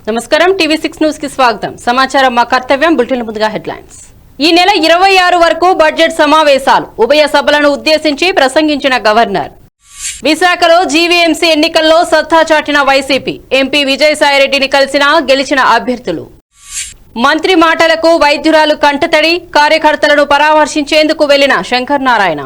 నమస్కారం టీవీ6 న్యూస్ కి స్వాగతం. సమాచారం మా కర్తవ్యం. బులెటిన్ ముందుగా హెడ్లైన్స్. ఈ నెల 26 వరకు బడ్జెట్ సమావేశాలు. ఉభయ సభలను ఉద్దేశించి ప్రసంగించిన గవర్నర్. విశాఖలో జీవీఎంసీ ఎన్నికల్లో సత్తా చాటిన వైసీపీ. ఎంపీ విజయసాయిరెడ్డిని కలిసిన గెలిచిన అభ్యర్థులు. మంత్రి మాటలకు వైద్యురాలు కంటతడి. కార్యకర్తలను పరామర్శించేందుకు వెళ్లిన శంకర్ నారాయణ.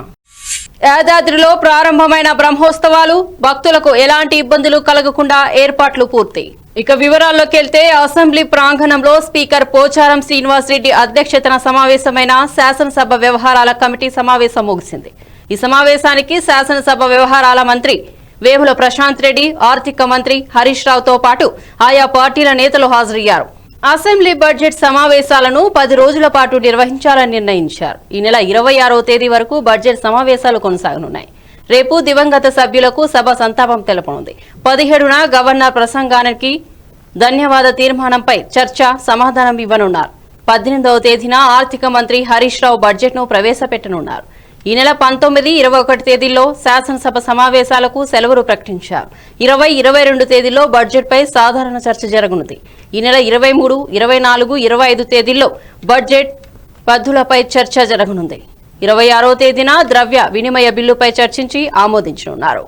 యాదాద్రిలో ప్రారంభమైన బ్రహ్మోత్సవాలు. భక్తులకు ఎలాంటి ఇబ్బందులు కలగకుండా ఏర్పాట్లు పూర్తి. ఇక వివరాల్లోకి వెళ్తే అసెంబ్లీ ప్రాంగణంలో స్పీకర్ పోచారం శ్రీనివాసరెడ్డి అధ్యక్షతన సమావేశమైన శాసనసభ వ్యవహారాల కమిటీ సమావేశం ముగిసింది. ఈ సమావేశానికి శాసనసభ వ్యవహారాల మంత్రి వేముల ప్రశాంత్ రెడ్డి, ఆర్థిక మంత్రి హరీష్ రావుతో పాటు ఆయా పార్టీల నేతలు హాజరయ్యారు. అసెంబ్లీ బడ్జెట్ సమావేశాలను 10 రోజుల పాటు నిర్వహించాలని నిర్ణయించారు. ఈ నెల 26వ తేదీ వరకు బడ్జెట్ సమావేశాలు కొనసాగనున్నాయి. రేపు దివంగత సభ్యులకు సభ సంతాపం తెలపనుంది. 17న గవర్నర్ ప్రసంగానికి ధన్యవాద తీర్మానంపై చర్చ, సమాధానం ఇవ్వనున్నారు. 18వ తేదీన ఆర్థిక మంత్రి హరీష్ రావు బడ్జెట్ ను ప్రవేశపెట్టనున్నారు. ఈ నెల 19, 21 తేదీల్లో శాసనసభ సమావేశాలకు సెలవులు ప్రకటించారు. 20, 22 తేదీల్లో బడ్జెట్ పై సాధారణ చర్చ జరగనుంది. ఈ నెల 23, 24, 25 తేదీల్లో బడ్జెట్ పద్ధతులపై చర్చ జరగనుంది. 26వ తేదీన ద్రవ్య వినిమయ బిల్లుపై చర్చించి ఆమోదించనున్నారు.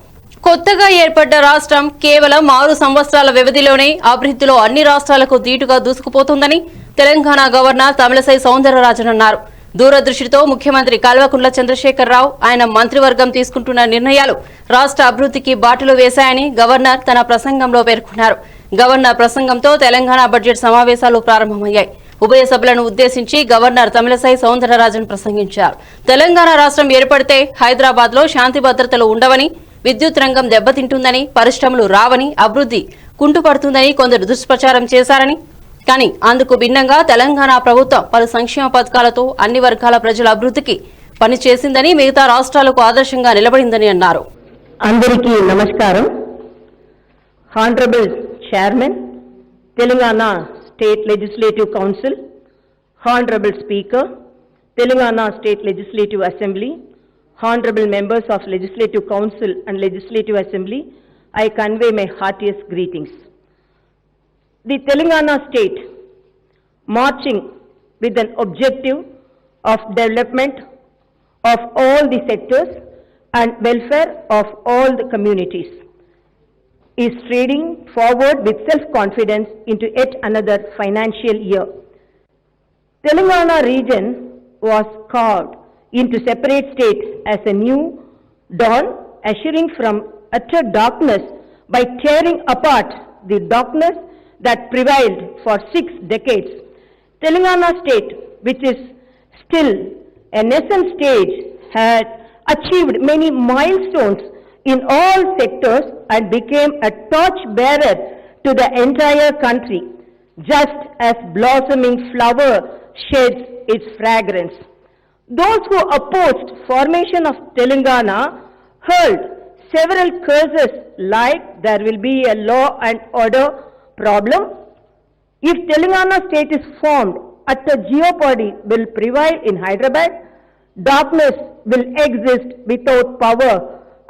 కొత్తగా ఏర్పడ్డ రాష్ట్రం కేవలం 6 సంవత్సరాల వ్యవధిలోనే అభివృద్ధిలో అన్ని రాష్ట్రాలకు ధీటుగా దూసుకుపోతుందని తెలంగాణ గవర్నర్ తమిళసై సౌందరరాజన్ అన్నారు. దూరదృష్టితో ముఖ్యమంత్రి కల్వకుంట్ల చంద్రశేఖరరావు, ఆయన మంత్రివర్గం తీసుకుంటున్న నిర్ణయాలు రాష్ట్ర అభివృద్ధికి బాటలు వేశాయని గవర్నర్ తన ప్రసంగంలో పేర్కొన్నారు. గవర్నర్ ప్రసంగంతో తెలంగాణ బడ్జెట్ సమావేశాలు ప్రారంభమయ్యాయి. ఉభయ సభలను ఉద్దేశించి గవర్నర్ తమిళసై సౌందరరాజన్ ప్రసంగించారు. తెలంగాణ రాష్ట్రం ఏర్పడితే హైదరాబాద్ లో శాంతి భద్రతలు ఉండవని, విద్యుత్ రంగం దెబ్బతింటుందని, పరిశ్రమలు రావని, అభివృద్ధి కుంటుపడుతుందని కొందరు దుష్ప్రచారం చేశారని, కానీ అందుకు భిన్నంగా తెలంగాణ ప్రభుత్వం పలు సంక్షేమ పథకాలతో అన్ని వర్గాల ప్రజల అభివృద్ధికి పనిచేసిందని, మిగతా రాష్ట్రాలకు ఆదర్శంగా నిలబడిందని అన్నారు. అందరికీ నమస్కారం. Honourable chairman, Telangana State Legislative Council, Honorable Speaker, Telangana State Legislative Assembly, Honorable Members of Legislative Council and Legislative Assembly, I convey my heartiest greetings. The Telangana State, marching with an objective of development of all the sectors and welfare of all the communities, is striding forward with self-confidence into yet another financial year. Telangana region was carved into separate state as a new dawn, assuring from utter darkness by tearing apart the darkness that prevailed for 6 decades. Telangana state, which is still a nascent stage, had achieved many milestones in all sectors and became a torch bearer to the entire country, just as blossoming flower sheds its fragrance. Those who opposed formation of Telangana hurled several curses like there will be a law and order problem. If Telangana state is formed, utter jeopardy will prevail in Hyderabad. Darkness will exist without power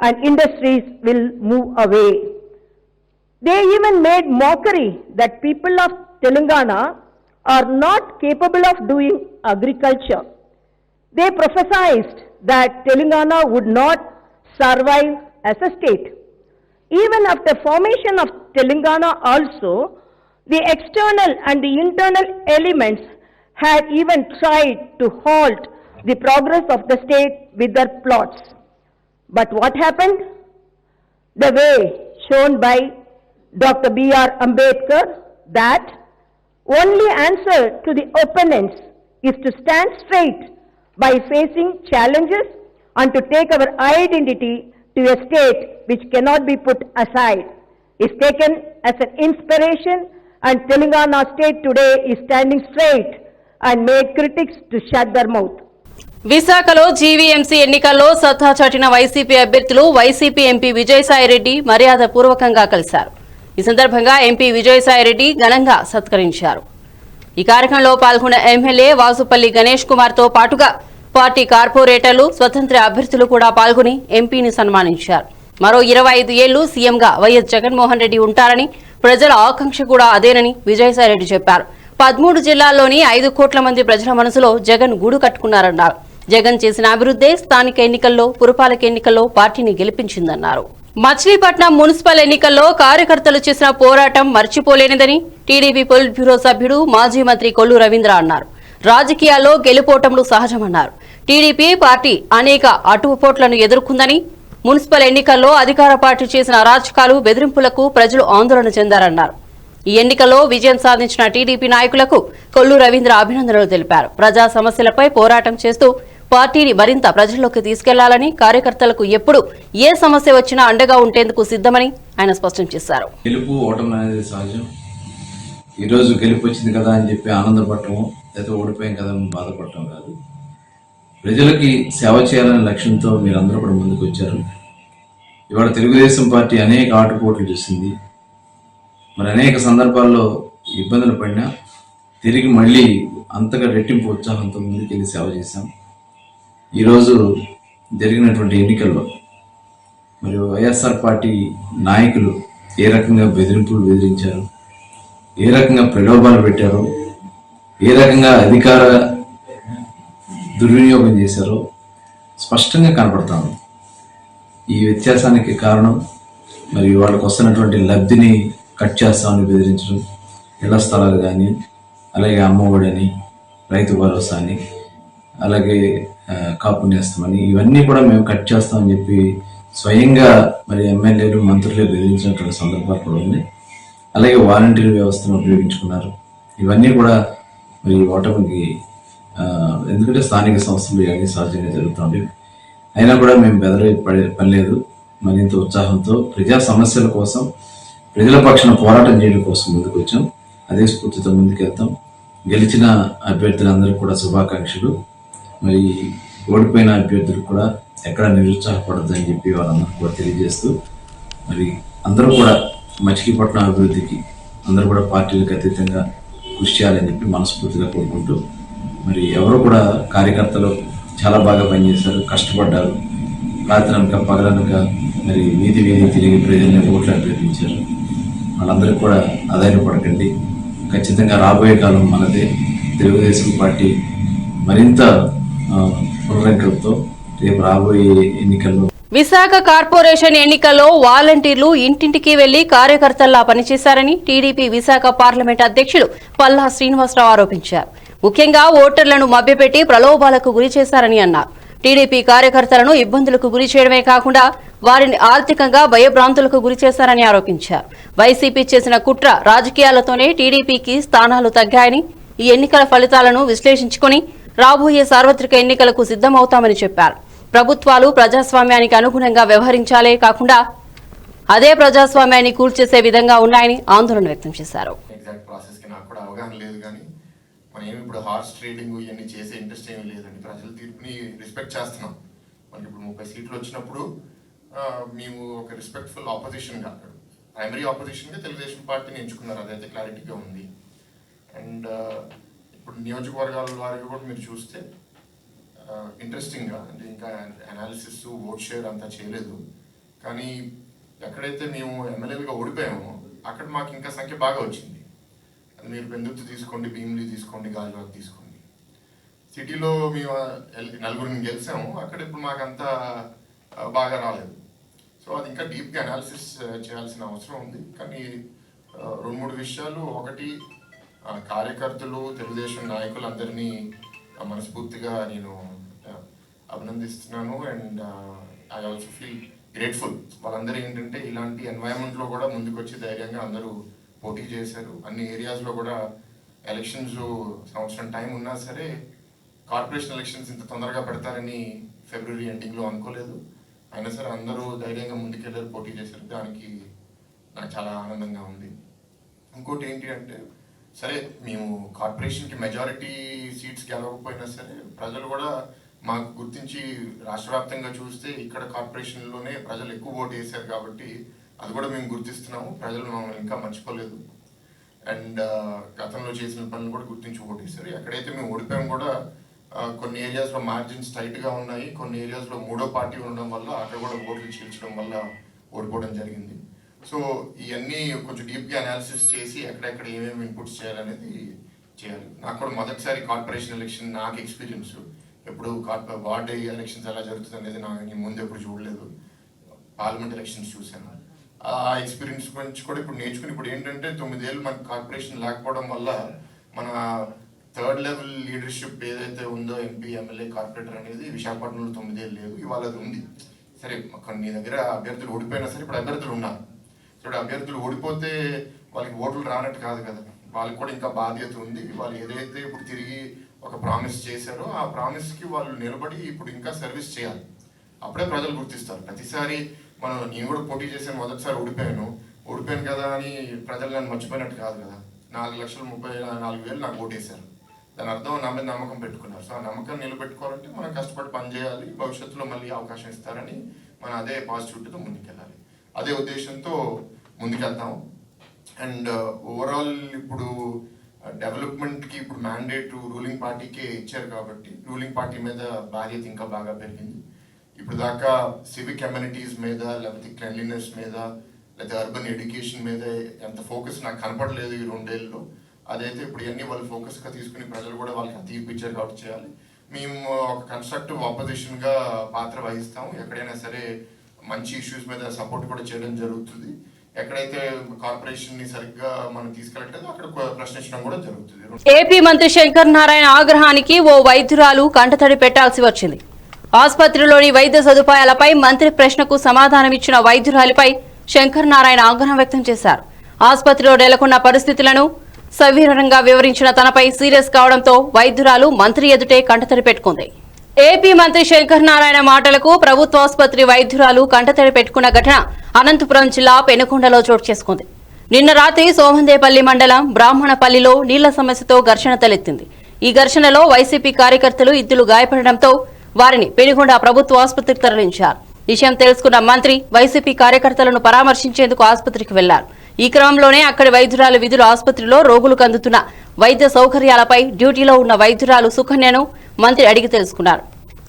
and industries will move away. They even made mockery that people of Telangana are not capable of doing agriculture. They prophesied that Telangana would not survive as a state. Even after formation of Telangana also, the external and the internal elements had even tried to halt the progress of the state with their plots. But what happened? The way shown by Dr. B.R. Ambedkar, that only answer to the opponents is to stand straight by facing challenges and to take our identity to a state which cannot be put aside, is taken as an inspiration, and Telangana state today is standing straight and made critics to shut their mouth. విశాఖలో GVMC ఎన్నికల్లో సత్తా చాటిన YCP అభ్యర్థులు YCP MP Vijayasai Reddy మర్యాద పూర్వకంగా కలిశారు. ఈ సందర్భంగా ఎంపీ విజయసాయిరెడ్డి ఘనంగా సత్కరించారు. ఈ కార్యక్రమంలో పాల్గొన్న ఎమ్మెల్యే వాసుపల్లి గణేష్ కుమార్ తో పాటుగా పార్టీ కార్పొరేటర్లు, స్వతంత్ర అభ్యర్థులు కూడా పాల్గొని ఎంపీని సన్మానించారు. మరో 25 ఏళ్లు సీఎంగా వైఎస్ జగన్మోహన్ రెడ్డి ఉంటారని, ప్రజల ఆకాంక్ష కూడా అదేనని విజయసాయిరెడ్డి చెప్పారు. 13 జిల్లాల్లోని 5 కోట్ల మంది ప్రజల మనసులో జగన్ గూడు కట్టుకున్నారన్నారు. జగన్ చేసిన అభివృద్ధే స్థానిక ఎన్నికల్లో, పురపాలక ఎన్నికల్లో పార్టీని గెలిపించిందన్నారు. మచిలీపట్నం మున్సిపల్ ఎన్నికల్లో కార్యకర్తలు చేసిన పోరాటం మర్చిపోలేనిదని టీడీపీ పొలిట్ బ్యూరో సభ్యుడు మాజీ మంత్రి కొల్లు రవీంద్ర అన్నారు. రాజకీయాల్లో గెలుపోటములు సహజమన్నారు. టీడీపీ పార్టీ అనేక అటుపోట్లను ఎదుర్కొందని, మున్సిపల్ ఎన్నికల్లో అధికార పార్టీ చేసిన అరాచకాలు, బెదిరింపులకు ప్రజలు ఆందోళన చెందారన్నారు. ఈ ఎన్నికల్లో విజయం సాధించిన టీడీపీ నాయకులకు కొల్లు రవీంద్ర అభినందనలు తెలిపారు. ప్రజా సమస్యలపై పోరాటం చేస్తూ పార్టీని మరింత ప్రజల్లోకి తీసుకెళ్లాలని, కార్యకర్తలకు ఎప్పుడు ఏ సమస్య వచ్చినా అండగా ఉండేందుకు సిద్ధమని ఆయన స్పష్టం చేశారు. గెలుపు ఓటమి అనేది సహజం. ఈరోజు గెలుపు వచ్చింది కదా అని చెప్పి ఆనందపడటం, లేదా ఓడిపోయాం కదా అని బాధపడటం కాదు. ప్రజలకి సేవ చేయాలనే లక్ష్యంతో మీరందరూ కూడా ముందుకు వచ్చారు. ఇవాళ తెలుగుదేశం పార్టీ అనేక ఆటుపోట్లు చేసింది. మరి అనేక సందర్భాల్లో ఇబ్బందులు పడినా తిరిగి మళ్ళీ అంతగా రెట్టింపు ఉత్సాహంతో ముందుకెళ్ళి సేవ చేశాం. ఈరోజు జరిగినటువంటి ఎన్నికల్లో మరి వైఎస్ఆర్ పార్టీ నాయకులు ఏ రకంగా బెదిరించారు, ఏ రకంగా ప్రలోభాలు పెట్టారో, ఏ రకంగా అధికార దుర్వినియోగం చేశారో స్పష్టంగా కనపడతాను. ఈ వ్యత్యాసానికి కారణం మరి వాళ్ళకు వస్తున్నటువంటి లబ్ధిని కట్ చేస్తామని బెదిరించడం, ఇళ్ల స్థలాలు కానీ, అలాగే అమ్మఒడని, రైతు భరోసా అని, అలాగే కాపు నేస్తామని, ఇవన్నీ కూడా మేము కట్ చేస్తామని చెప్పి స్వయంగా మరి ఎమ్మెల్యేలు, మంత్రులే బెదిరించినటువంటి సందర్భాలు కూడా ఉన్నాయి. అలాగే వాలంటీర్ వ్యవస్థను ఉపయోగించుకున్నారు. ఇవన్నీ కూడా మరి ఓటమికి, ఎందుకంటే స్థానిక సంస్థలు ఇవన్నీ సహజంగా జరుగుతుంది. అయినా కూడా మేము పనిలేదు. మరింత ఉత్సాహంతో ప్రజా సమస్యల కోసం, ప్రజల పక్షాన పోరాటం చేయడం కోసం ముందుకు వచ్చాం. అదే స్ఫూర్తితో ముందుకెళ్తాం. గెలిచిన అభ్యర్థులందరికీ కూడా శుభాకాంక్షలు. మరి ఓడిపోయిన అభ్యర్థులు కూడా ఎక్కడ నిరుత్సాహపడద్దని చెప్పి వాళ్ళందరూ కూడా తెలియజేస్తూ, మరి అందరూ కూడా మచిలీపట్నం అభివృద్ధికి అందరూ కూడా పార్టీలకు అతీతంగా కృషి చేయాలని చెప్పి మనస్ఫూర్తిగా కోరుకుంటూ, మరి ఎవరు కూడా కార్యకర్తలు చాలా బాగా పనిచేశారు, కష్టపడ్డారు. రాత్రనక పగలనక మరి వీధి తిరిగి ప్రజల్ని ఓట్లు అభ్యర్థించారు. వాళ్ళందరికీ కూడా ఆదాయపడకండి. ఖచ్చితంగా రాబోయే కాలం మనదే. తెలుగుదేశం పార్టీ మరింత పునరంకితంతో రేపు రాబోయే ఎన్నికల్లో. విశాఖ కార్పొరేషన్ ఎన్నికల్లో వాలంటీర్లు ఇంటింటికి వెళ్లి కార్యకర్తల్లా పనిచేశారని టీడీపీ విశాఖ పార్లమెంట్ అధ్యక్షులు పల్లా శ్రీనివాసరావు ఆరోపించారు. ముఖ్యంగా ఓటర్లను మభ్యపెట్టి ప్రలోభాలకు గురి చేశారని అన్నారు. టీడీపీ కార్యకర్తలను ఇబ్బందులకు గురి చేయడమే కాకుండా వారిని ఆర్థికంగా భయభ్రాంతులకు గురి చేశారని ఆరోపించారు. వైసీపీ చేసిన కుట్ర రాజకీయాలతోనే టీడీపీకి స్థానాలు తగ్గాయని, ఈ ఎన్నికల ఫలితాలను విశ్లేషించుకుని రాబోయే సార్వత్రిక ఎన్నికలకు సిద్ధమవుతామని చెప్పారు. ప్రభుత్వాలు ప్రజాస్వామ్యానికి అనుగుణంగా వ్యవహరించాలే కాకుండా అదే ప్రజాస్వామ్యాన్ని కూల్చేసే విధంగా ఉన్నాయని ఆందోళన వ్యక్తం చేశారు. మనం ఏమి ఇప్పుడు హార్స్ ట్రేడింగ్ ఇవన్నీ చేసే ఇంట్రెస్ట్ ఏమీ లేదండి. ప్రజల తీర్పుని రెస్పెక్ట్ చేస్తున్నాం. మనకి ఇప్పుడు 30 సీట్లు వచ్చినప్పుడు మేము ఒక రెస్పెక్ట్ఫుల్ ఆపోజిషన్గా, ప్రైమరీ ఆపోజిషన్గా తెలుగుదేశం పార్టీని ఎంచుకున్నారు. అదైతే క్లారిటీగా ఉంది. అండ్ ఇప్పుడు నియోజకవర్గాల వారికి కూడా మీరు చూస్తే ఇంట్రెస్టింగ్గా, అంటే ఇంకా అనాలిసిస్, ఓట్ షేర్ అంతా చేయలేదు. కానీ ఎక్కడైతే మేము ఎమ్మెల్యేలుగా ఓడిపోయామో అక్కడ మాకు ఇంకా సంఖ్య బాగా వచ్చింది. మీరు పెందుర్తి తీసుకోండి, భీమిలి తీసుకోండి, గాజువాక తీసుకోండి. సిటీలో మేము 4 గెలిచాము. అక్కడ ఇప్పుడు మాకు అంత బాగా రాలేదు. సో అది ఇంకా డీప్గా అనాలిసిస్ చేయాల్సిన అవసరం ఉంది. కానీ 2-3 విషయాలు. ఒకటి, కార్యకర్తలు, తెలుగుదేశం నాయకులందరినీ మనస్ఫూర్తిగా నేను అభినందిస్తున్నాను. And I also feel grateful. వాళ్ళందరూ ఏంటంటే ఇలాంటి ఎన్వైరన్మెంట్లో కూడా ముందుకు వచ్చి ధైర్యంగా అందరూ పోటీ చేశారు. అన్ని ఏరియాస్లో కూడా ఎలక్షన్స్ సంవత్సరం టైం ఉన్నా సరే కార్పొరేషన్ ఎలక్షన్స్ ఇంత తొందరగా పెడతారని ఫిబ్రవరి ఎండింగ్లో అనుకోలేదు. అయినా సరే అందరూ ధైర్యంగా ముందుకెళ్ళారు, పోటీ చేశారు. దానికి నాకు చాలా ఆనందంగా ఉంది. ఇంకోటి ఏంటి అంటే, సరే మేము కార్పొరేషన్కి మెజారిటీ సీట్స్ గెలవకపోయినా సరే ప్రజలు కూడా మాకు గుర్తించి రాష్ట్ర వ్యాప్తంగా చూస్తే ఇక్కడ కార్పొరేషన్లోనే ప్రజలు ఎక్కువ ఓటు వేశారు. కాబట్టి అది కూడా మేము గుర్తిస్తున్నాము. ప్రజలు మమ్మల్ని ఇంకా మర్చిపోలేదు. అండ్ గతంలో చేసిన పనులు కూడా గుర్తించి ఓటేశారు. ఎక్కడైతే మేము ఓడిపోయాం కూడా కొన్ని ఏరియాస్లో మార్జిన్స్ టైట్గా ఉన్నాయి. కొన్ని ఏరియాస్లో 3వ పార్టీ ఉండడం వల్ల అక్కడ కూడా ఓట్లు చీల్చడం వల్ల ఓడిపోవడం జరిగింది. సో ఇవన్నీ కొంచెం డీప్గా అనాలిసిస్ చేసి ఎక్కడెక్కడ ఏమేమి ఇన్పుట్స్ చేయాలనేది చేయాలి. నాకు కూడా మొదటిసారి కార్పొరేషన్ ఎలక్షన్ నాకు ఎక్స్పీరియన్స్, ఎప్పుడు వార్డ్ ఎలక్షన్స్ ఎలా జరుగుతుంది అనేది నాకు ముందు ఎప్పుడు చూడలేదు. పార్లమెంట్ ఎలక్షన్స్ చూశాను. ఆ ఎక్స్పీరియన్స్ గురించి కూడా ఇప్పుడు నేర్చుకుని ఇప్పుడు ఏంటంటే 9 ఏళ్ళు మనకు కార్పొరేషన్ లేకపోవడం వల్ల మన థర్డ్ లెవెల్ లీడర్షిప్ ఏదైతే ఉందో ఎంపీ, ఎమ్మెల్యే, కార్పొరేటర్ అనేది విశాఖపట్నంలో 9 ఏళ్ళు లేదు, ఇవాళ అది ఉంది. సరే కొన్ని దగ్గర అభ్యర్థులు ఓడిపోయినా సరే ఇప్పుడు అభ్యర్థులు ఉన్నారు. ఇప్పుడు అభ్యర్థులు ఓడిపోతే వాళ్ళకి ఓట్లు రానట్టు కాదు కదా, వాళ్ళకి కూడా ఇంకా బాధ్యత ఉంది. వాళ్ళు ఏదైతే ఇప్పుడు తిరిగి ఒక ప్రామిస్ చేశారో ఆ ప్రామిస్కి వాళ్ళు నిలబడి ఇప్పుడు ఇంకా సర్వీస్ చేయాలి. అప్పుడే ప్రజలు గుర్తిస్తారు. ప్రతిసారి నేను కూడా పోటీ చేశాను, మొదటిసారి ఓడిపోయాను కదా అని ప్రజలు నన్ను మర్చిపోయినట్టు కాదు కదా. 4,34,000 నాకు ఓటేశారు. దాని అర్థం నా మీద నమ్మకం పెట్టుకున్నారు. సో ఆ నమ్మకం నిలబెట్టుకోవాలంటే మనం కష్టపడి పనిచేయాలి, భవిష్యత్తులో మళ్ళీ అవకాశం ఇస్తారని మనం అదే పాజిటివిటీతో ముందుకెళ్ళాలి. అదే ఉద్దేశంతో ముందుకెళ్తాము. అండ్ ఓవరాల్ ఇప్పుడు డెవలప్మెంట్కి ఇప్పుడు మ్యాండేట్ రూలింగ్ పార్టీకే ఇచ్చారు కాబట్టి రూలింగ్ పార్టీ మీద బాధ్యత ఇంకా బాగా పెరిగింది. ఇప్పుడు దాకా సివిక్ కమ్యూనిటీస్ మీద, లేకపోతే క్లెన్లీనెస్ మీద, లేకపోతే అర్బన్ ఎడ్యుకేషన్ మీద ఎంత ఫోకస్ నాకు కనపడలేదు ఈ 2 ఏళ్ళలో. అదైతే ఇప్పుడు ఇవన్నీ వాళ్ళు ఫోకస్గా తీసుకుని ప్రజలు కూడా వాళ్ళకి తీర్పిచ్చారు కాబట్టి చేయాలి. మేము ఒక కన్స్ట్రక్టివ్ ఆపోజిషన్గా పాత్ర వహిస్తాము. ఎక్కడైనా సరే మంచి ఇష్యూస్ మీద సపోర్ట్ కూడా చేయడం జరుగుతుంది. ఎక్కడైతే కార్పొరేషన్ ని సరిగ్గా మనం తీసుకెళ్ళట్లేదు అక్కడ ప్రశ్నించడం కూడా జరుగుతుంది. ఏపీ మంత్రి శంకర్ నారాయణ ఆగ్రహానికి ఓ వైద్యురాలు కంటతడి పెట్టాల్సి వచ్చింది. ఆసుపత్రిలోని వైద్య సదుపాయాలపై మంత్రి ప్రశ్నకు సమాధానమిచ్చిన వైద్యురాలిపై శంకర్ నారాయణ ఆగ్రహం వ్యక్తం చేశారు. ఆసుపత్రిలో నెలకొన్న పరిస్థితులను సవివరంగా వివరించిన తనపై సీరియస్ కావడంతో వైద్యురాలు మంత్రి ఎదుటే కంటతడి పెట్టుకుంది. ఏపీ మంత్రి శంకర్ నారాయణ మాటలకు ప్రభుత్వాసుపత్రి వైద్యురాలు కంటతడి పెట్టుకున్న ఘటన అనంతపురం జిల్లా పెనుకొండలో చోటు చేసుకుంది. నిన్న రాత్రి సోమందేపల్లి మండలం బ్రాహ్మణపల్లిలో నీళ్ల సమస్యతో ఘర్షణ తలెత్తింది. ఈ ఘర్షణలో వైసీపీ కార్యకర్తలు 2 గాయపడడంతో వారిని పెనుకొండ ప్రభుత్వ ఆసుపత్రికి తరలించారు. విషయం తెలుసుకున్న మంత్రి వైసీపీ కార్యకర్తలను పరామర్శించేందుకు ఆసుపత్రికి వెళ్లారు. ఈ క్రమంలోనే అక్కడి వైద్యురాలు విధులు ఆసుపత్రిలో రోగులకు అందుతున్న వైద్య సౌకర్యాలపై డ్యూటీలో ఉన్న వైద్యురాలు సుకన్యను మంత్రి అడిగి తెలుసుకున్నారు.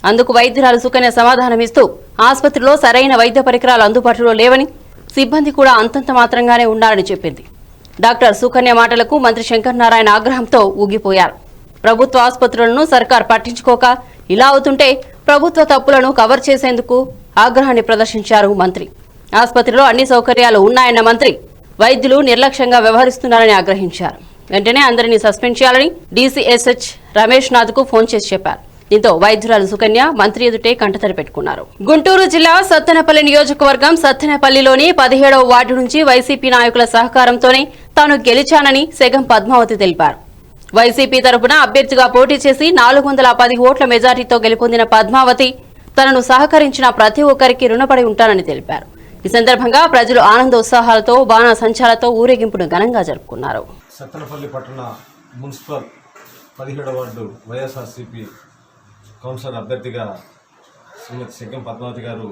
అందుకు వైద్యురాలు సుకన్య సమాధానమిస్తూ ఆసుపత్రిలో సరైన వైద్య పరికరాలు అందుబాటులో లేవని, సిబ్బంది కూడా అంతంత మాత్రంగానే ఉన్నారని చెప్పింది. డాక్టర్ సుకన్య మాటలకు మంత్రి శంకర్ నారాయణ ఆగ్రహంతో ఊగిపోయారు. ప్రభుత్వ ఆసుపత్రులను సర్కార్ పట్టించుకోక ఇలా అవుతుంటే ప్రభుత్వ తప్పులను కవర్ చేసేందుకు ఆగ్రహాన్ని ప్రదర్శించారు మంత్రి. ఆసుపత్రిలో అన్ని సౌకర్యాలు ఉన్నాయన్న మంత్రి వైద్యులు నిర్లక్ష్యంగా వ్యవహరిస్తున్నారని ఆగ్రహించారు. వెంటనే అందరినీ సస్పెండ్ చేయాలని డీసీఎస్హెచ్ రమేష్ నాథ్ కు ఫోన్ చేసి చెప్పారు. దీంతో వైద్యురాలు సుకన్య మంత్రి ఎదుటే కంటతడి పెట్టుకున్నారు. గుంటూరు జిల్లా సత్తెనపల్లి నియోజకవర్గం సత్తెనపల్లిలోని 17వ వార్డు నుంచి వైసీపీ నాయకుల సహకారంతోనే తాను గెలిచానని సెగం పద్మావతి తెలిపారు. వైసీపీ తరపున అభ్యర్థిగా పోటీ చేసి 410 ఓట్ల మెజార్టీతో గెలుపొందిన పద్మావతి తనను సహకరించిన ప్రతి ఒక్కరికి రుణపడి ఉంటానని తెలిపారు. ఈ సందర్భంగా ప్రజలు ఆనందోత్సాహాలతో బాణాసంచాలతో ఊరేగింపును ఘనంగా జరుపుకున్నారు. సత్తెనపల్లి పట్టణ మున్సిపల్ 17వ వార్డు వైఎస్ఆర్సీపీ కౌన్సిలర్ అభ్యర్థిగా శ్రీమతి సెగ్గం పద్మావతి గారు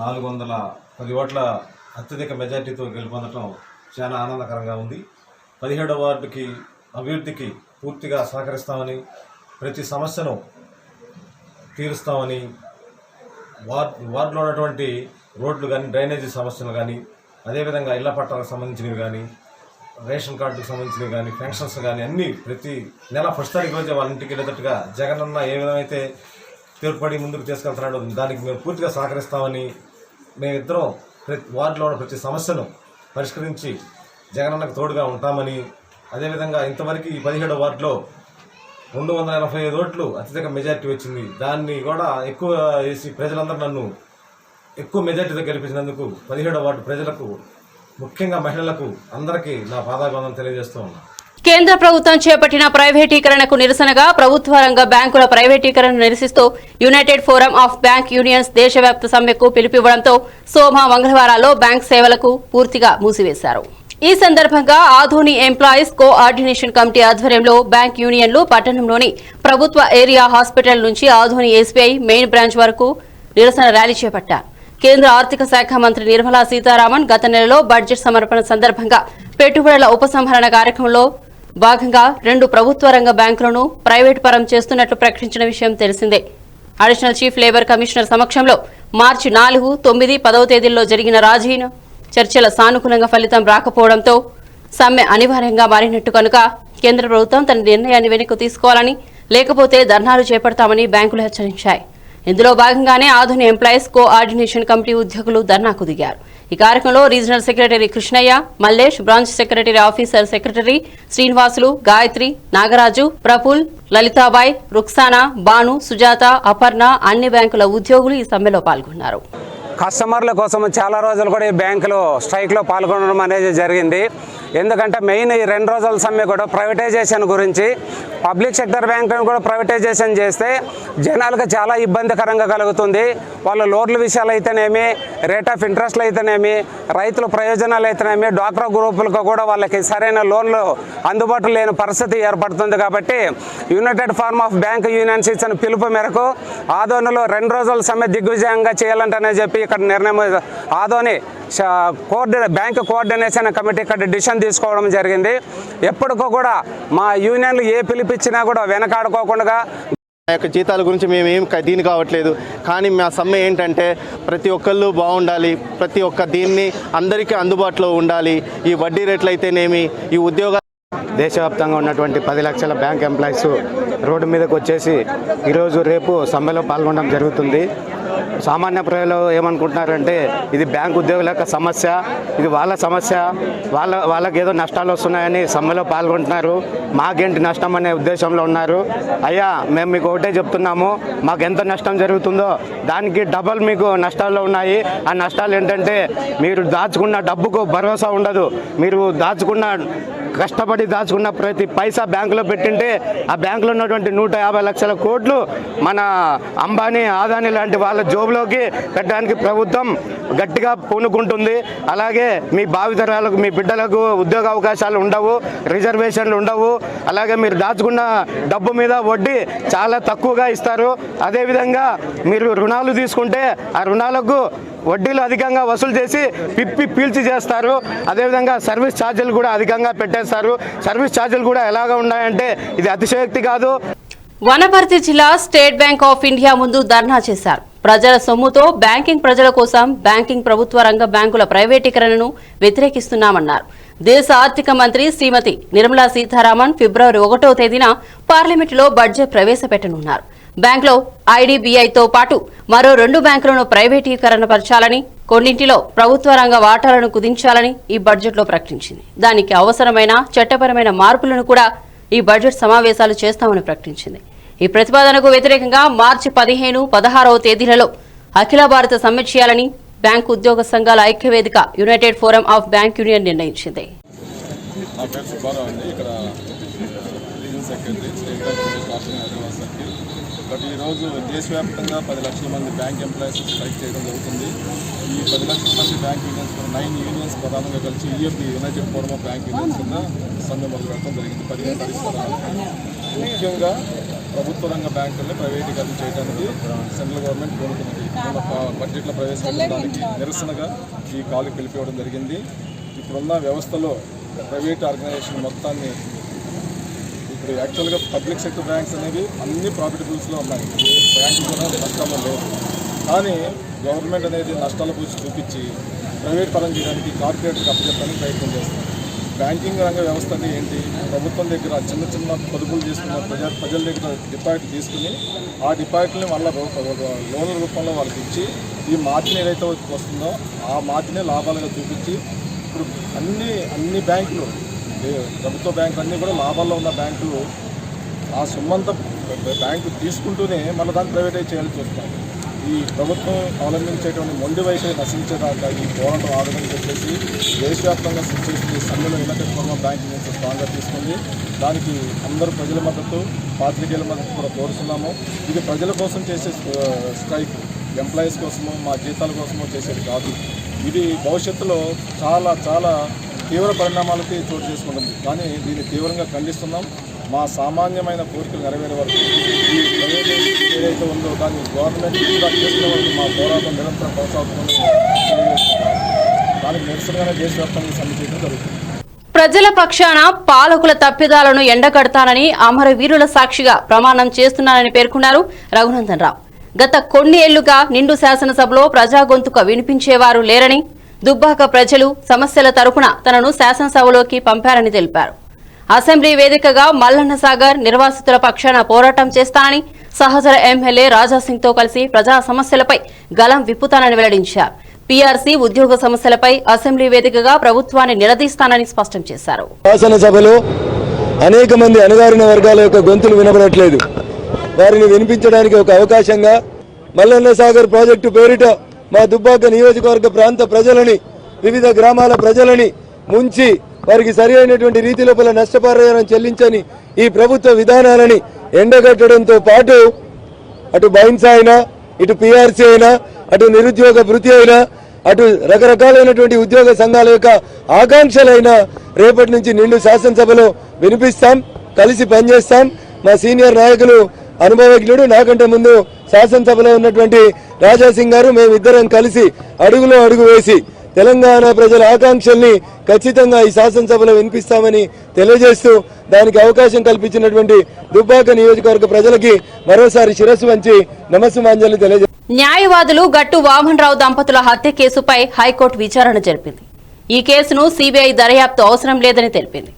410 ఓట్ల అత్యధిక మెజార్టీతో గెలుపొందడం చాలా ఆనందకరంగా ఉంది. 17వ వార్డుకి అభివృద్ధికి పూర్తిగా సహకరిస్తామని, ప్రతి సమస్యను తీరుస్తామని, వార్డులో ఉన్నటువంటి రోడ్లు కానీ, డ్రైనేజీ సమస్యలు కానీ, అదేవిధంగా ఇళ్ల పట్టాలకు సంబంధించినవి కానీ, రేషన్ కార్డుకు సంబంధించినవి కానీ, పెన్షన్స్ కానీ అన్నీ ప్రతి నెల 1వ తారీఖు రోజే వాళ్ళ ఇంటికి వెళ్ళేటట్టుగా జగనన్న ఏ విధమైతే తోడ్పడి ముందుకు తీసుకెళ్తున్నాడో దానికి మేము పూర్తిగా సహకరిస్తామని, మేమిద్దరం వార్డులో ఉన్న ప్రతి సమస్యను పరిష్కరించి జగనన్నకు తోడుగా ఉంటామని, అదేవిధంగా ఇంతవరకు ఈ 17వ వార్డులో 285 ఓట్లు అత్యధిక మెజార్టీ వచ్చింది. దాన్ని కూడా ఎక్కువ వేసి ప్రజలందరూ నన్ను ఎక్కువ మెజార్టీతో గెలిపించినందుకు 17వ వార్డు ప్రజలకు, ముఖ్యంగా మహిళలకు అందరికీ నా పాదాభివందనం తెలియజేస్తూ ఉన్నాను. కేంద్ర ప్రభుత్వం చేపట్టిన ప్రైవేటీకరణకు నిరసనగా ప్రభుత్వ రంగ బ్యాంకుల ప్రైవేటీకరణను నిరసిస్తూ United forum of bank unions దేశవ్యాప్త సమ్మెకు పిలుపివ్వడంతో మంగళవారాల్లో బ్యాంక్ సేవలకు పూర్తిగా మూసివేశారు. ఈ సందర్భంగా ఆధోని ఎంప్లాయీస్ కోఆర్డినేషన్ కమిటీ ఆధ్వర్యంలో బ్యాంక్ యూనియన్లు పట్టణంలోని ప్రభుత్వ ఏరియా హాస్పిటల్ నుంచి ఆధోని ఎస్బీఐ మెయిన్ బ్రాంచ్ వరకు నిరసన ర్యాలీ చేపట్టారు. కేంద్ర ఆర్థిక శాఖ మంత్రి నిర్మలా సీతారామన్ గత నెలలో బడ్జెట్ సమర్పణ సందర్భంగా పెట్టుబడుల ఉపసంహరణ కార్యక్రమంలో భాగంగా 2 ప్రభుత్వ రంగ బ్యాంకులను ప్రైవేటు పరం చేస్తున్నట్లు ప్రకటించిన విషయం తెలిసిందే. అడిషనల్ చీఫ్ లేబర్ కమిషనర్ సమక్షంలో మార్చి 4, 9, 10వ తేదీల్లో జరిగిన చర్చల సానుకూలంగా ఫలితం రాకపోవడంతో సమ్మె అనివార్యంగా మారినట్టు కనుక కేంద్ర ప్రభుత్వం తన నిర్ణయాన్ని వెనక్కు తీసుకోవాలని లేకపోతే ధర్నాలు చేపడతామని బ్యాంకులు హెచ్చరించాయి. ఇందులో భాగంగానే ఆధుని ఎంప్లాయీస్ కోఆర్డినేషన్ కమిటీ ఉద్యోగులు ధర్నాకు దిగారు. ఈ కార్యక్రమంలో regional secretary Krishnaiah, Mallesh, branch secretary officer secretary Srinivasulu, Gayatri, Nagaraju, Praful, Lalitabai, Ruksana, Banu, Sujatha, Aparna అన్ని బ్యాంకుల ఉద్యోగులు ఈ సమ్మెలో పాల్గొన్నారు. కస్టమర్ల కోసం చాలా రోజులు కూడా ఈ బ్యాంకులో స్ట్రైక్లో పాల్గొనడం అనేది జరిగింది. ఎందుకంటే మెయిన్ ఈ 2 రోజుల సమ్మె కూడా ప్రైవేటైజేషన్ గురించి. పబ్లిక్ సెక్టర్ బ్యాంకులను కూడా ప్రైవేటైజేషన్ చేస్తే జనాలకు చాలా ఇబ్బందికరంగా కలుగుతుంది. వాళ్ళ లోన్ల విషయాలు అయితేనేమి, రేట్ ఆఫ్ ఇంట్రెస్ట్లు అయితేనేమి, రైతుల ప్రయోజనాలు అయితేనేమి, డ్వాక్రా గ్రూపులకు కూడా వాళ్ళకి సరైన లోన్లు అందుబాటులో లేని పరిస్థితి ఏర్పడుతుంది. కాబట్టి united farm of bank unions ఇచ్చిన పిలుపు మేరకు ఆదోనిలో 2 రోజుల సమ్మె దిగ్విజయంగా చేయాలంటనే చెప్పి ఇక్కడ నిర్ణయం ఆదోని బ్యాంక్ కోఆర్డినేషన్ కమిటీ ఇక్కడ డిసిషన్ తీసుకోవడం జరిగింది. ఎప్పటికో కూడా మా యూనియన్లు ఏ పిలిపించినా కూడా వెనకాడుకోకుండా యొక్క జీతాల గురించి మేమేం దీని కావట్లేదు. కానీ మా సమ్మె ఏంటంటే ప్రతి ఒక్కళ్ళు బాగుండాలి, ప్రతి ఒక్క దీన్ని అందరికీ అందుబాటులో ఉండాలి. ఈ వడ్డీ రేట్లు అయితేనేమి, ఈ ఉద్యోగాలు దేశవ్యాప్తంగా ఉన్నటువంటి 10 లక్షల బ్యాంక్ ఎంప్లాయీస్ రోడ్డు మీదకి వచ్చేసి ఈరోజు రేపు సమ్మెలో పాల్గొనడం జరుగుతుంది. సామాన్య ప్రజలు ఏమనుకుంటున్నారంటే ఇది బ్యాంక్ ఉద్యోగుల యొక్క సమస్య, ఇది వాళ్ళ సమస్య, వాళ్ళకి ఏదో నష్టాలు వస్తున్నాయని సమ్మెలో పాల్గొంటున్నారు. మాకేంటి నష్టం అనే ఉద్దేశంలో ఉన్నారు. అయ్యా, మేము మీకు ఒకటే చెప్తున్నాము, మాకు ఎంత నష్టం జరుగుతుందో దానికి డబల్ మీకు నష్టాల్లో ఉన్నాయి. ఆ నష్టాలు ఏంటంటే మీరు దాచుకున్న డబ్బుకు భరోసా ఉండదు. మీరు కష్టపడి దాచుకున్న ప్రతి పైసా బ్యాంకులో పెట్టింటే ఆ బ్యాంకులో ఉన్నటువంటి 150 లక్షల కోట్లు మన అంబానీ, ఆదానీ లాంటి వాళ్ళ జోబులోకి పెట్టడానికి ప్రభుత్వం గట్టిగా పూనుకుంటుంది. అలాగే మీ భావితరాలకు, మీ బిడ్డలకు ఉద్యోగ అవకాశాలు ఉండవు, రిజర్వేషన్లు ఉండవు. అలాగే మీరు దాచుకున్న డబ్బు మీద వడ్డీ చాలా తక్కువగా ఇస్తారు. అదేవిధంగా మీరు రుణాలు తీసుకుంటే ఆ రుణాలకు వడ్డీలు అధికంగా వసూలు చేసి పీల్చి చేస్తారు. అదేవిధంగా సర్వీస్ ఛార్జీలు కూడా అధికంగా పెట్టేస్తారు. సర్వీస్ ఛార్జీలు కూడా ఎలాగా ఉన్నాయంటే ఇది అతిశయోక్తి కాదు. వనపర్తి జిల్లా స్టేట్ బ్యాంక్ ఆఫ్ ఇండియా ముందు ధర్నా చేశారు. ప్రజల సొమ్ముతో బ్యాంకింగ్ ప్రజల కోసం బ్యాంకింగ్ ప్రభుత్వ రంగ బ్యాంకుల ప్రైవేటీకరణను వ్యతిరేకిస్తున్నామన్నారు. దేశ ఆర్థిక మంత్రి శ్రీమతి నిర్మలా సీతారామన్ ఫిబ్రవరి 1వ తేదీన పార్లమెంటులో బడ్జెట్ ప్రవేశపెట్టనున్నారు. బ్యాంకులో ఐడీబీఐతో పాటు మరో 2 బ్యాంకులను ప్రైవేటీకరణపరచాలని, కొన్నింటిలో ప్రభుత్వ రంగ వాటాలను కుదించాలని ఈ బడ్జెట్లో ప్రకటించింది. దానికి అవసరమైన చట్టపరమైన మార్పులను కూడా ఈ బడ్జెట్ సమావేశాలు చేస్తామని ప్రకటించింది. ఈ ప్రతిపాదనకు వ్యతిరేకంగా మార్చి 15, 16వ తేదీలలో అఖిల భారత సమ్మె చేయాలని బ్యాంకు ఉద్యోగ సంఘాల ఐక్యవేదిక united forum of bank union నిర్ణయించింది. ఈరోజు దేశవ్యాప్తంగా 10 లక్షల మంది బ్యాంక్ ఎంప్లాయీస్ స్ట్రైక్ చేయడం జరుగుతుంది. ఈ 10 లక్షల మంది బ్యాంక్ యూనియన్స్ 9 యూనియన్స్ ప్రధానంగా కలిసి EFB united forum of bank unions కింద సమ్మె మొదలుపెట్టడం జరిగింది. 15 తారీఖు ముఖ్యంగా ప్రభుత్వ రంగ బ్యాంకుల్ని ప్రైవేటీకరణ చేయడానికి సెంట్రల్ గవర్నమెంట్ కోరుతున్నది. బడ్జెట్లో ప్రవేశపెట్టడానికి నిరసనగా ఈ కాలుకి పిలిపివ్వడం జరిగింది. ఇప్పుడున్న వ్యవస్థలో ప్రైవేట్ ఆర్గనైజేషన్ మొత్తాన్ని ఇప్పుడు యాక్చువల్గా పబ్లిక్ సెక్టర్ బ్యాంక్స్ అనేవి అన్ని ప్రాఫిటబుల్స్లో ఉన్నాయి. బ్యాంకు కూడా నష్టాల్లో లేవు. కానీ గవర్నమెంట్ అనేది నష్టాల పూసి చూపించి ప్రైవేట్ పరం చేయడానికి కార్పొరేట్కి అప్పచెప్పడానికి ప్రయత్నం చేస్తుంది. బ్యాంకింగ్ రంగ వ్యవస్థ అంటే ఏంటి? ప్రభుత్వం దగ్గర చిన్న చిన్న పొదుపులు చేసుకున్న ప్రజల దగ్గర డిపాజిట్ తీసుకుని ఆ డిపాజిట్ని మళ్ళీ లోన్ల రూపంలో వాళ్ళకి ఇచ్చి ఈ మార్జిన్ ఏదైతే వస్తుందో ఆ మార్జినే లాభాలుగా చూపించి ఇప్పుడు అన్ని బ్యాంకులు, ప్రభుత్వ బ్యాంకులు అన్నీ కూడా లాభాల్లో ఉన్న బ్యాంకులు ఆ సొమ్మంతా బ్యాంకు తీసుకుంటూనే మళ్ళీ దాన్ని ప్రైవేటైజ్ చేయాలని చూస్తున్నారు. ఈ ప్రభుత్వం అవలంబించేటువంటి మొండి వైఖరి నశించేదాకా ఈ పోరాటం ఆగదని చెప్పేసి దేశవ్యాప్తంగా చేసిన సమ్మెలో United forum of bank unions స్ట్రాంగ్గా తీసుకుంది. దానికి అందరూ ప్రజల మద్దతు, పాత్రికేయుల మద్దతు కూడా కోరుతున్నాము. ఇది ప్రజల కోసం చేసే స్ట్రైక్, ఎంప్లాయీస్ కోసమో మా జీతాల కోసమో చేసేది కాదు. ఇది భవిష్యత్తులో చాలా చాలా తీవ్ర పరిణామాలకి చోటు చేసుకుంటుంది. కానీ దీన్ని తీవ్రంగా ఖండిస్తున్నాం. మా సామాన్యమైన కోరికలు నెరవేరే వరకు ఈ ప్రైవేటైజేషన్ ఏదైతే ఉందో దాన్ని గవర్నమెంట్ కూడా చేసిన వరకు మా పోరాటం నిరంతరం కొనసాగుతుందని తెలియజేస్తున్నాం. దానికి నిరసనగానే దేశవ్యాప్తంగా సమ్మె చేయడం జరుగుతుంది. ప్రజల పక్షాన పాలకుల తప్పిదాలను ఎండగడతానని అమరవీరుల సాక్షిగా ప్రమాణం చేస్తున్నానని పేర్కొన్నారు రఘునందన్ రావు. గత కొన్ని ఏళ్లుగా నిండు శాసనసభలో ప్రజా గొంతుక వినిపించేవారు లేరని, దుబ్బాక ప్రజలు సమస్యల తరపున తనను శాసనసభలోకి పంపారని తెలిపారు. అసెంబ్లీ వేదికగా మల్లన్న సాగర్ నిర్వాసితుల పక్షాన పోరాటం చేస్తానని, సహచర ఎమ్మెల్యే రాజాసింగ్తో కలిసి ప్రజా సమస్యలపై గలం విప్పుతానని వెల్లడించారు. పీఆర్సీ ఉద్యోగ సమస్యలపై అసెంబ్లీ వేదికగా ప్రభుత్వాన్ని నిలదీస్తానని స్పష్టం చేశారు. శాసనసభలో అనేక మంది అణగారిన వర్గాల యొక్క గొంతులు వినబడట్లేదు. వారిని వినిపించడానికి ఒక అవకాశంగా మల్లన్న సాగర్ ప్రాజెక్టు పేరిట మా దుబ్బాక నియోజకవర్గ ప్రాంత ప్రజలని, వివిధ గ్రామాల ప్రజలని ముంచి వారికి సరి అయినటువంటి రీతి లోపల నష్టపరిహారం చెల్లించని ఈ ప్రభుత్వ విధానాలని ఎండగట్టడంతో పాటు అటు బైన్సా అయినా, ఇటు పీఆర్సీ అయినా, అటు నిరుద్యోగ భృతి అయినా, అటు రకరకాలైనటువంటి ఉద్యోగ సంఘాల యొక్క ఆకాంక్షలైనా రేపటి నుంచి నిండు శాసనసభలో వినిపిస్తాం, కలిసి పనిచేస్తాం. మా సీనియర్ నాయకులు అనుభవజ్ఞుడు, నాకంటే ముందు శాసనసభలో ఉన్నటువంటి రాజాసింగ్ గారు, మేమిద్దరం కలిసి అడుగులో అడుగు వేసి తెలంగాణ ప్రజల ఆకాంక్షల్ని ఖచ్చితంగా ఈ శాసనసభలో వినిపిస్తామని తెలియజేస్తూ దానికి అవకాశం కల్పించినటువంటి దుబ్బాక నియోజకవర్గ ప్రజలకి మరోసారి శిరస్సు వంచి నమస్సుమాంజలి తెలియజేస్తారు. న్యాయవాదులు గట్టు వామన్ రావు దంపతుల హత్య కేసుపై హైకోర్టు విచారణ జరిపింది. ఈ కేసును సీబీఐ దర్యాప్తు అవసరం లేదని తెలిపింది.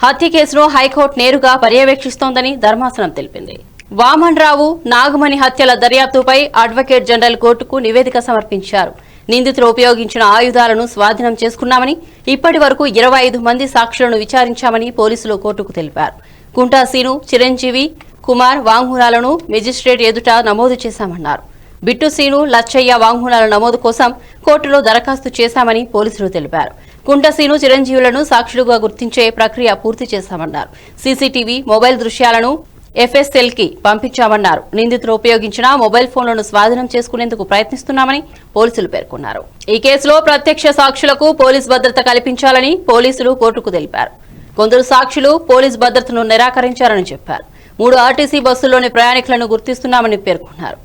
హత్య కేసును హైకోర్టు నేరుగా పర్యవేక్షిస్తోందని ధర్మాసనం తెలిపింది. వామన్ రావు, నాగమణి హత్యల దర్యాప్తుపై అడ్వకేట్ జనరల్ కోర్టుకు నివేదిక సమర్పించారు. నిందితులు ఉపయోగించిన ఆయుధాలను స్వాధీనం చేసుకున్నామని, ఇప్పటి వరకు 25 మంది సాక్షులను విచారించామని పోలీసులు కోర్టుకు తెలిపారు. కుంటా సీను, చిరంజీవి కుమార్ వాంగ్మూలాలను మెజిస్ట్రేట్ ఎదుట నమోదు చేశామన్నారు. బిట్టు సీను, లచ్చయ్య వాంగ్మూలాల నమోదు కోసం కోర్టులో దరఖాస్తు చేశామని పోలీసులు తెలిపారు. కుంటసీను, చిరంజీవులను సాక్షులుగా గుర్తించే ప్రక్రియ పూర్తి చేశామన్నారు. సీసీటీవీ మొబైల్ దృశ్యాలను ఎఫ్ఎస్ఎల్ కి పంపించామన్నారు. నిందితులు ఉపయోగించిన మొబైల్ ఫోన్లను స్వాధీనం చేసుకునేందుకు ప్రయత్నిస్తున్నామని పోలీసులు పేర్కొన్నారు. ఈ కేసులో ప్రత్యక్ష సాక్షులకు పోలీస్ భద్రత కల్పించాలని పోలీసులు కోర్టుకు తెలిపారు. కొందరు సాక్షులు పోలీస్ భద్రతను నిరాకరించారని చెప్పారు. 3 ఆర్టీసీ బస్సుల్లోని ప్రయాణికులను గుర్తిస్తున్నామని పేర్కొన్నారు.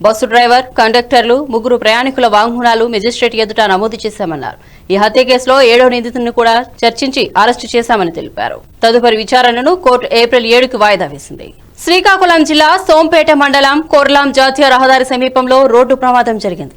బస్సు డ్రైవర్, కండక్టర్లు, 3 ప్రయాణికుల వాంగ్మూలాలు మెజిస్ట్రేట్ ఎదుట నమోదు చేశామన్నారు. ఈ హత్య కేసులో 7వ నిందితుడిని కూడా చర్చించి అరెస్టు చేశామని తెలిపారు. తదుపరి విచారణను కోర్టు ఏప్రిల్ 7కి వాయిదా వేసింది. శ్రీకాకుళం జిల్లా సోంపేట మండలం కొర్లాం జాతీయ రహదారి సమీపంలో రోడ్డు ప్రమాదం జరిగింది.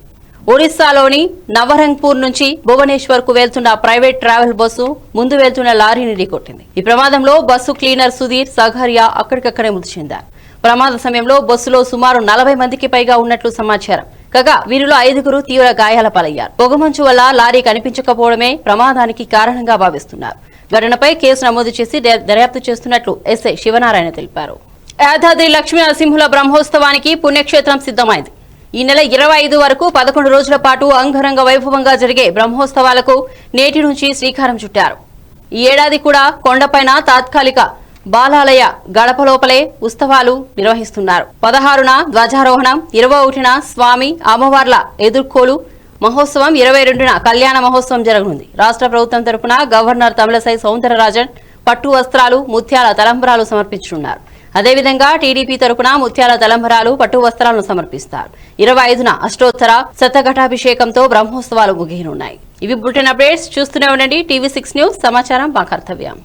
ఒడిశాలోని నవరంగ్పూర్ నుంచి భువనేశ్వర్ కు వెళ్తున్న ప్రైవేట్ ట్రావెల్ బస్సు ముందు వెళ్తున్న లారీని ఢీకొట్టింది. ఈ ప్రమాదంలో బస్సు క్లీనర్ సుధీర్ సఘరియా అక్కడికక్కడే మృతి చెందారు. ప్రమాద సమయంలో బస్సులో సుమారు 40 మందికి పైగా ఉన్నట్లు సమాచారం. కాగా వీరిలో 5గురు తీవ్ర గాయాల పాలయ్యారు. పొగమంచు వల్ల లారీ కనిపించకపోవడమే ప్రమాదానికి కారణంగా భావిస్తున్నారు. ఘటనపై కేసు నమోదు చేసి దర్యాప్తు చేస్తున్నట్లు ఎస్ఐ శివనారాయణ తెలిపారు. యాదాద్రి లక్ష్మీ నరసింహుల బ్రహ్మోత్సవానికి పుణ్యక్షేత్రం సిద్ధమైంది. ఈ నెల 25 వరకు 11 రోజుల పాటు అంగరంగ వైభవంగా జరిగే బ్రహ్మోత్సవాలకు నేటి నుంచి శ్రీకారం చుట్టారు. ఈ ఏడాది కూడా కొండపైన తాత్కాలిక బాలాలయ గడప లోపలే ఉత్సవాలు నిర్వహిస్తున్నారు. 16న ధ్వజారోహణం, 21న స్వామి అమ్మవార్ల ఎదుర్కోలు మహోత్సవం, 22న కళ్యాణ మహోత్సవం జరగనుంది. రాష్ట్ర ప్రభుత్వం తరపున గవర్నర్ తమిళసై సౌందరరాజన్ పట్టు వస్త్రాలు, ముత్యాల తలంబరాలు సమర్పించనున్నారు. అదేవిధంగా టీడీపీ తరపున ముత్యాల తలంబరాలు, పట్టు వస్త్రాలను సమర్పిస్తారు. 25న అష్టోత్తర శతఘటాభిషేకంతో బ్రహ్మోత్సవాలు ముగియనున్నాయి. ఇవి బులెటిన్ అప్డేట్స్. చూస్తూనే ఉండండి టీవీ6 న్యూస్. సమాచారం మా కర్తవ్యం.